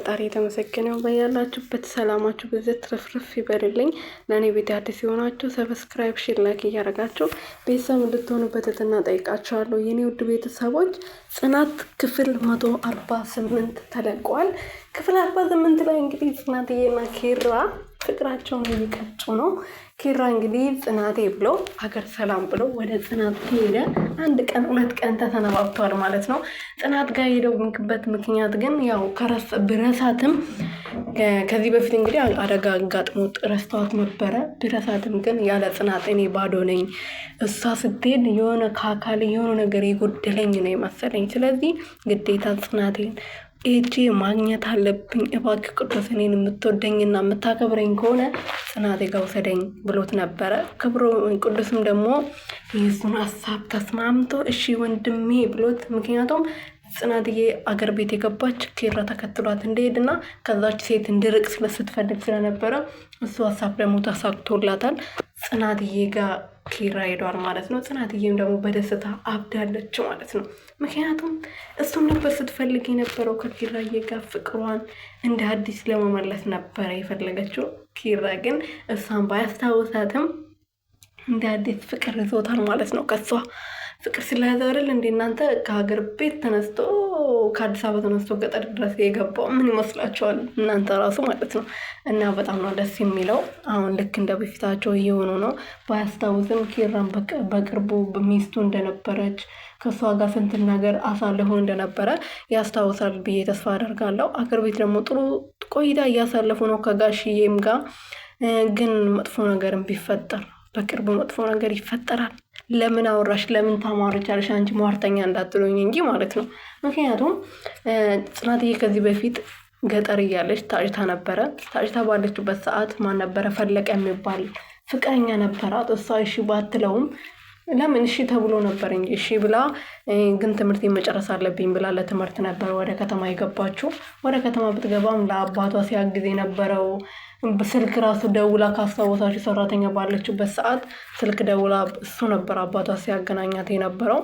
ፈጣሪ የተመሰገነው በያላችሁበት ሰላማችሁ ብዝት ትርፍርፍ ይበልልኝ። ለእኔ ቤት አዲስ የሆናችሁ ሰብስክራይብ፣ ሼር፣ ላይክ እያደረጋችሁ ቤተሰብ እንድትሆኑ በትህትና ጠይቃችኋለሁ። የኔ ውድ ቤተሰቦች ጽናት ክፍል 148 ተለቋል። ክፍል 48 ላይ እንግዲህ ጽናትዬና ኪራ ፍቅራቸውን እየቀጩ ነው። ኪራ እንግዲህ ጽናቴ ብሎ ሀገር ሰላም ብሎ ወደ ጽናት ሄደ። 1 ቀን 2 ቀን ተሰነባብተዋል ማለት ነው። ጽናት ጋር የሄደበት ምክንያት ግን ያው ብረሳትም ከዚህ በፊት እንግዲህ አደጋ አጋጥሞት ረስተዋት ነበረ። ብረሳትም ግን ያለ ጽናት እኔ ባዶ ነኝ፣ እሷ ስትሄድ የሆነ ከአካል የሆነ ነገር የጎደለኝ ነው የመሰለኝ። ስለዚህ ግዴታ ጽናቴን እጄ ማግኘት አለብኝ። እባክህ ቅዱስ እኔን የምትወደኝና የምታከብረኝ ከሆነ ጽናቴ ጋር ውሰደኝ ብሎት ነበረ። ቅዱስም ደግሞ የሱን ሀሳብ ተስማምቶ እሺ ወንድሜ ብሎት፣ ምክንያቱም ጽናትዬ አገር ቤት የገባች ኪራ ተከትሏት እንደሄድና ከዛች ሴት እንድርቅ ስትፈልግ ስለነበረ እሱ ሀሳብ ደግሞ ተሳክቶላታል። ጽናትዬ ጋር ኪራ ሄዷል ማለት ነው። ጽናትዬም ደግሞ በደስታ አብዳለች ማለት ነው። ምክንያቱም እሱም ነበር ስትፈልግ የነበረው ከኪራዬ ጋር ፍቅሯን እንደ አዲስ ለመመለስ ነበረ የፈለገችው። ኪራ ግን እሷን ባያስታውሳትም እንደ አዲስ ፍቅር ይዞታል ማለት ነው። ከሷ ፍቅር ስለያዘ አይደል እንደ እናንተ ከሀገር ቤት ተነስቶ ከአዲስ አበባ ተነስቶ ገጠር ድረስ የገባው ምን ይመስላችኋል እናንተ ራሱ ማለት ነው። እና በጣም ነው ደስ የሚለው። አሁን ልክ እንደ በፊታቸው እየሆኑ ነው። ባያስታውስም ኪራን በቅርቡ ሚስቱ እንደነበረች ከእሷ ጋር ስንት ነገር አሳልፎ እንደነበረ ያስታውሳል ብዬ ተስፋ አደርጋለሁ። አገር ቤት ደግሞ ጥሩ ቆይታ እያሳለፉ ነው ከጋሽዬም ጋር። ግን መጥፎ ነገርም ቢፈጠር በቅርቡ መጥፎ ነገር ይፈጠራል። ለምን አወራሽ ለምን ታማርቻለሽ አንቺ ሟርተኛ እንዳትሉኝ እንጂ ማለት ነው። ምክንያቱም ጽናትዬ ከዚህ በፊት ገጠር እያለች ታጭታ ነበረ። ታጭታ ባለችበት ሰዓት ማን ነበረ ፈለቀ የሚባል ፍቅረኛ ነበራት። እሷ እሺ ባትለውም ለምን እሺ ተብሎ ነበር እንጂ እሺ ብላ ግን ትምህርት መጨረስ አለብኝ ብላ ለትምህርት ነበር ወደ ከተማ የገባችው። ወደ ከተማ ብትገባም ለአባቷ ሲያግዝ የነበረው ስልክ ራሱ ደውላ ካስታወሳችሁ ሰራተኛ ባለችበት ሰዓት ስልክ ደውላ እሱ ነበር አባቷ ሲያገናኛት የነበረው።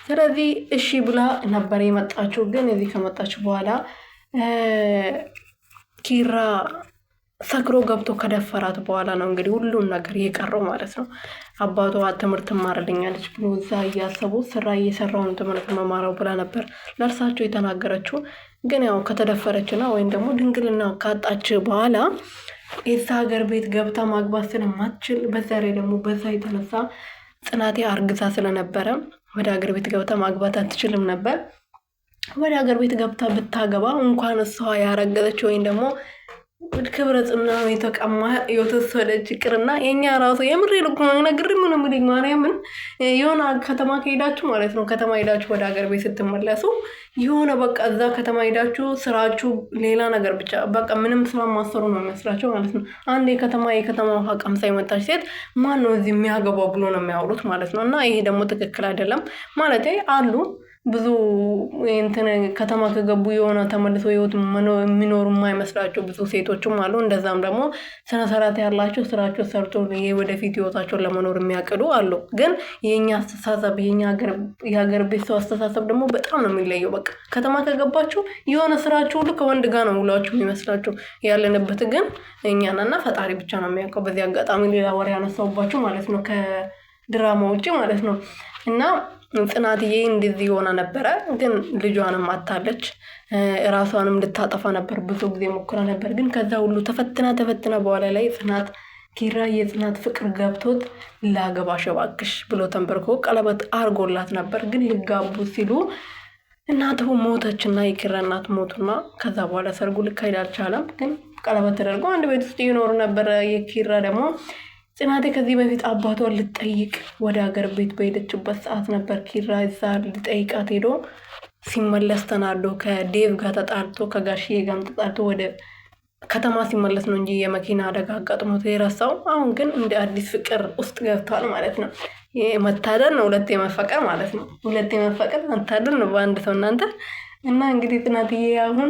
ስለዚህ እሺ ብላ ነበር የመጣችው። ግን እዚህ ከመጣች በኋላ ኪራ ሰክሮ ገብቶ ከደፈራት በኋላ ነው እንግዲህ ሁሉን ነገር የቀረው ማለት ነው። አባቷ ትምህርት ማርልኛለች ብሎ እዛ እያሰቡ ስራ እየሰራውን ትምህርት መማራው ብላ ነበር ለእርሳቸው የተናገረችው። ግን ያው ከተደፈረችና ወይም ደግሞ ድንግልና ካጣች በኋላ የዛ ሀገር ቤት ገብታ ማግባት ስለማትችል በዛ ላይ ደግሞ በዛ የተነሳ ጽናቴ አርግዛ ስለነበረ ወደ ሀገር ቤት ገብታ ማግባት አትችልም ነበር። ወደ ሀገር ቤት ገብታ ብታገባ እንኳን እሷ ያረገዘች ወይም ደግሞ ክብረ ጽና የተቀማ የተወሰደች ይቅርና የኛ ራሱ የምሬ ልኩ ነገር ምን ምንድን ማርያምን የሆነ ከተማ ከሄዳችሁ ማለት ነው። ከተማ ሄዳችሁ ወደ ሀገር ቤት ስትመለሱ የሆነ በቃ እዛ ከተማ ሄዳችሁ ስራችሁ ሌላ ነገር ብቻ በቃ ምንም ስራ ማሰሩ ነው የሚመስላቸው ማለት ነው። አንድ የከተማ ውሃ ቀምሳ የመጣች ሴት ማን ነው እዚህ የሚያገባው ብሎ ነው የሚያወሩት ማለት ነው። እና ይሄ ደግሞ ትክክል አይደለም ማለት አሉ ብዙ እንትን ከተማ ከገቡ የሆነ ተመልሶ ህይወት የሚኖሩ የማይመስላቸው ብዙ ሴቶችም አሉ። እንደዛም ደግሞ ስነ ስርዓት ያላቸው ስራቸው ሰርቶ ወደፊት ህይወታቸውን ለመኖር የሚያቅዱ አሉ። ግን የኛ አስተሳሰብ የሀገር ቤት ሰው አስተሳሰብ ደግሞ በጣም ነው የሚለየው። በቃ ከተማ ከገባችሁ የሆነ ስራችሁ ሁሉ ከወንድ ጋር ነው ውሏችሁ የሚመስላችሁ። ያለንበት ግን እኛና ፈጣሪ ብቻ ነው የሚያውቀው። በዚህ አጋጣሚ ሌላ ወሬ ያነሳውባችሁ ማለት ነው ከድራማ ውጭ ማለት ነው። እና ጽናትዬ እንደዚህ ሆና ነበረ። ግን ልጇንም አታለች። ራሷንም ልታጠፋ ነበር ብዙ ጊዜ ሞክራ ነበር። ግን ከዛ ሁሉ ተፈትና በኋላ ላይ ኪራ የጽናት ፍቅር ገብቶት ላገባሽ እባክሽ ብሎ ተንበርኮ ቀለበት አርጎላት ነበር። ግን ሊጋቡ ሲሉ እናቱ ሞተችና የኪራ እናት ሞቱና ከዛ በኋላ ሰርጉ ሊካሄድ አልቻለም። ግን ቀለበት ተደርጎ አንድ ቤት ውስጥ ይኖሩ ነበር። የኪራ ደግሞ ጽናቴ ከዚህ በፊት አባቷን ልጠይቅ ወደ ሀገር ቤት በሄደችበት ሰዓት ነበር ኪራ እዛ ልጠይቃት ሄዶ ሲመለስ ተናዶ ከዴቭ ጋር ተጣልቶ ከጋሽዬ ጋር ተጣልቶ ወደ ከተማ ሲመለስ ነው እንጂ የመኪና አደጋ አጋጥሞት የረሳው። አሁን ግን እንደ አዲስ ፍቅር ውስጥ ገብቷል ማለት ነው። መታደል ነው ሁለቴ መፈቀር ማለት ነው። ሁለቴ መፈቀር መታደል ነው በአንድ ሰው እናንተ። እና እንግዲህ ጽናትዬ አሁን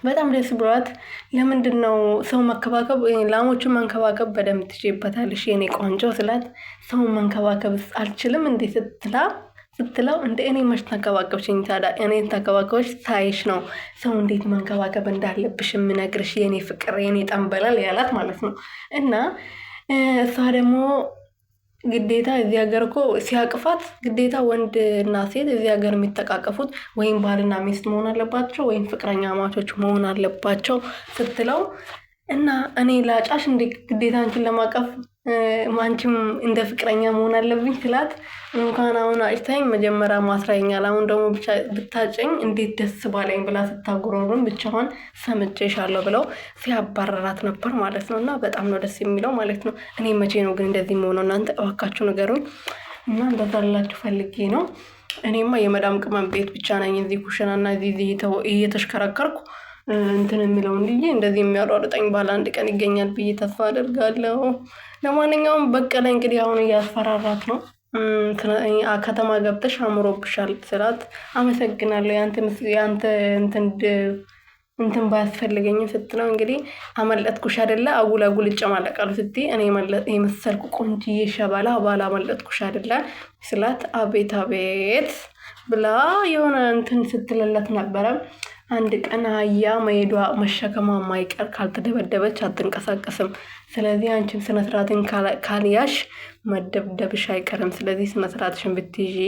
በጣም ደስ ብሏት ለምንድን ነው ሰው መንከባከብ ላሞችን መንከባከብ በደንብ ትችይበታለሽ የኔ ቆንጆ ስላት ሰው መንከባከብ አልችልም እንዴ ስትላ ስትለው እንደ እኔ መች ተንከባከብሽኝ ታዲያ? እኔን ተንከባከበሽ ታይሽ ነው ሰው እንዴት መንከባከብ እንዳለብሽ የምነግርሽ የኔ ፍቅር የኔ ጠንበላል ያላት ማለት ነው። እና እሷ ደግሞ ግዴታ እዚህ ሀገር እኮ ሲያቅፋት ግዴታ ወንድ እና ሴት እዚህ ሀገር የሚተቃቀፉት ወይም ባልና ሚስት መሆን አለባቸው ወይም ፍቅረኛ ማቾች መሆን አለባቸው ስትለው እና እኔ ላጫሽ እንደ ግዴታ አንቺን ለማቀፍ አንቺም እንደ ፍቅረኛ መሆን አለብኝ ስላት እንኳን አሁን አጭታኝ መጀመሪያ ማስራኛል አሁን ደግሞ ብቻ ብታጨኝ እንዴት ደስ ባለኝ ብላ ስታጉረሩን ብቻዋን ሰምቼሻለሁ ብለው ሲያባረራት ነበር ማለት ነው። እና በጣም ነው ደስ የሚለው ማለት ነው። እኔ መቼ ነው ግን እንደዚህ መሆነው? እናንተ እባካችሁ ንገሩኝ። እና እንደዛ ልላችሁ ፈልጌ ነው። እኔማ የመዳም ቅመም ቤት ብቻ ነኝ እዚህ ኩሽና እና እዚህ እየተሽከረከርኩ እንትን የሚለው እንዲዬ እንደዚህ የሚያሯሩጠኝ ባለ አንድ ቀን ይገኛል ብዬ ተስፋ አደርጋለሁ። ለማንኛውም በቀለ እንግዲህ አሁን እያስፈራራት ነው። ከተማ ገብተሽ አምሮብሻል ስላት አመሰግናለሁ ያንተ እንትን ባያስፈልገኝም ስትለው እንግዲህ አመለጥኩሽ አይደለ አጉል አጉል እጨማለቃሉ ስትይ እኔ የመሰልኩ ቆንጅዬ ሸበላ ባላመለጥኩሽ አይደለ ስላት አቤት አቤት ብላ የሆነ እንትን ስትልለት ነበረ። አንድ ቀን አህያ መሄዷ መሸከሟ ማይቀር ካልተደበደበች አትንቀሳቀስም። ስለዚህ አንቺም ስነስርዓትን ካልያሽ መደብደብሽ አይቀርም። ስለዚህ ስነስርዓትሽን ብትይዢ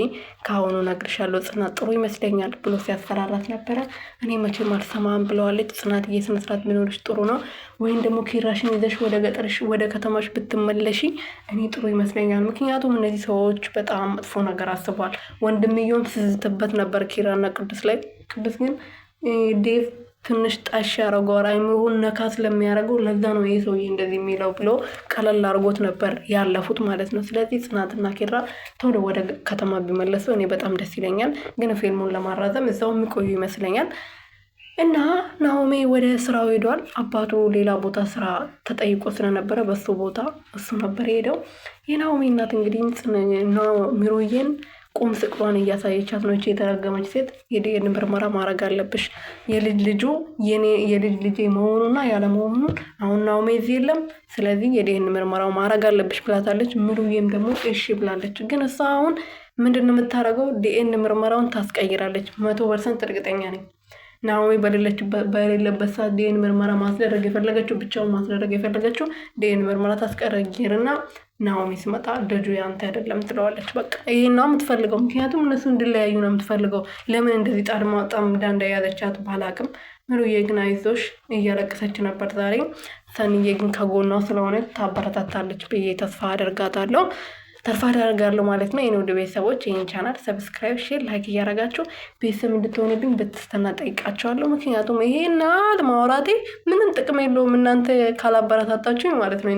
ከአሁኑ ነግርሻለሁ፣ ጽናት ጥሩ ይመስለኛል ብሎ ሲያስፈራራት ነበረ። እኔ መቼም አልሰማም ብለዋለች። ጽናትዬ ስነስርዓት ቢኖርሽ ጥሩ ነው፣ ወይም ደግሞ ኪራሽን ይዘሽ ወደ ገጠርሽ ወደ ከተማሽ ብትመለሺ እኔ ጥሩ ይመስለኛል። ምክንያቱም እነዚህ ሰዎች በጣም መጥፎ ነገር አስበዋል። ወንድምየውም ስዝትበት ነበር ኪራና ቅዱስ ላይ። ቅዱስ ግን ዴቭ ትንሽ ጣሽ ያደረገዋል አይምሮውን ነካ ስለሚያደርገው ለዛ ነው ይሄ ሰውዬ እንደዚህ የሚለው ብሎ ቀለል አድርጎት ነበር ያለፉት ማለት ነው። ስለዚህ ጽናትና ኪራ ቶሎ ወደ ከተማ ቢመለሱ እኔ በጣም ደስ ይለኛል። ግን ፊልሙን ለማራዘም እዛው የሚቆዩ ይመስለኛል። እና ናሆሜ ወደ ስራው ሄዷል። አባቱ ሌላ ቦታ ስራ ተጠይቆ ስለነበረ በሱ ቦታ እሱ ነበር ሄደው። የናሆሜ እናት እንግዲህ ሚሮዬን ቁም ስቅሏን እያሳየቻት ነው። የተረገመች ሴት የዲኤንኤ ምርመራ ማድረግ አለብሽ፣ የልጅ ልጄ መሆኑና ያለመሆኑን አሁን ናሆሜ እዚህ የለም፣ ስለዚህ የዲኤንኤ ምርመራው ማድረግ አለብሽ ብላታለች። ምሩዬም ደግሞ እሺ ብላለች። ግን እሷ አሁን ምንድን ነው የምታደርገው? ዲኤንኤ ምርመራውን ታስቀይራለች። 100% እርግጠኛ ነኝ። ናሆሜ በሌለበት ሰዓት ዲኤንኤ ምርመራ ማስደረግ የፈለገችው ብቻውን ማስደረግ የፈለገችው ዲኤንኤ ምርመራ ታስቀረጊርና ናሆሜ ሲመጣ ልጁ ያንተ አይደለም ትለዋለች። በቃ ይሄን ነው የምትፈልገው። ምክንያቱም እነሱ እንድለያዩ ነው የምትፈልገው። ለምን እንደዚህ ጠምዳ እንደያዘቻት ባላቅም። ምሩዬ ግን አይዞሽ እያለቀሰች ነበር ዛሬ። ሰንዬ ግን ከጎኗ ስለሆነ ታበረታታለች ብዬ ተስፋ አደርጋለሁ ማለት ነው። የኔ ውድ ቤተሰቦች ይህን ቻናል ሰብስክራይብ፣ ሼር፣ ላይክ እያደረጋችሁ ቤተሰብ እንድትሆንብኝ በትህትና ጠይቃቸዋለሁ። ምክንያቱም ይሄና ማውራቴ ምንም ጥቅም የለውም እናንተ ካላበረታታችሁኝ ማለት ነው።